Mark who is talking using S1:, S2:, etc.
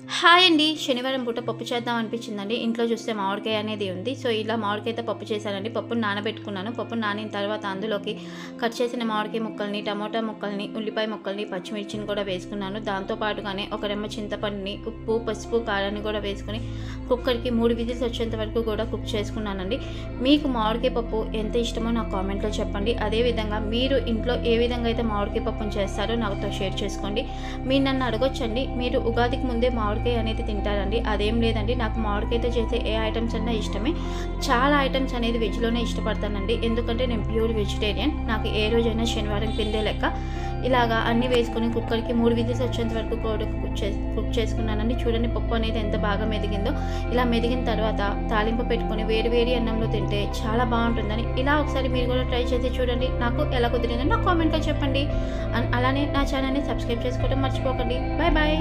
S1: Hi అండి. శనివారం పూట పప్పు చేద్దాం అనిపించిందండి. ఇంట్లో చూస్తే మామిడికాయ అనేది ఉంది. సో, ఇలా మామిడికాయతో పప్పు చేశానండి. పప్పుని నానబెట్టుకున్నాను. పప్పు నానిన తర్వాత అందులోకి కట్ చేసిన మామిడికాయ ముక్కల్ని, టమోటా ముక్కల్ని, ఉల్లిపాయ ముక్కల్ని, పచ్చిమిర్చిని కూడా వేసుకున్నాను. దాంతో పాటుగానే ఒక రెమ్మ చింతపండుని, ఉప్పు, పసుపు, కారాన్ని కూడా వేసుకుని కుక్కర్‌కి 3 విజిల్స్ వచ్చేంత వరకు కూడా కుక్ చేసుకున్నానండి. మీకు మామిడికాయ పప్పు ఎంత ఇష్టమో నాకు కామెంట్‌లో చెప్పండి. అదేవిధంగా మీరు ఇంట్లో ఏ విధంగా అయితే మామిడికాయ పప్పుని చేస్తారో నాతో షేర్ చేసుకోండి. మీరు నన్ను అడగొచ్చండి, మీరు ఉగాదికి ముందే మామిడికాయ అనేది తింటారండి? అదేం లేదండి. నాకు మామిడికాయతో చేసే ఏ ఐటమ్స్ అన్నా ఇష్టమే. చాలా ఐటమ్స్ అనేది వెజ్‌లోనే ఇష్టపడతానండి. ఎందుకంటే నేను ప్యూర్ వెజిటేరియన్. నాకు ఏ రోజైనా శనివారం కిందే లెక్క. ఇలాగా అన్నీ వేసుకొని కుక్కర్‌కి 3 విజిల్స్ వచ్చేంత వరకు కూడా కుక్ చేసుకున్నానండి. చూడండి పప్పు అనేది ఎంత బాగా మెదిగిందో. ఇలా మెదిగిన తర్వాత తాలింపు పెట్టుకొని వేడి వేడి అన్నంలో తింటే చాలా బాగుంటుందని ఇలా ఒకసారి మీరు కూడా ట్రై చేసి చూడండి. నాకు ఎలా కుదిరిందో నాకు కామెంట్‌లో చెప్పండి. అలానే నా ఛానల్‌ని సబ్స్క్రైబ్ చేసుకోవడం మర్చిపోకండి. Bye bye.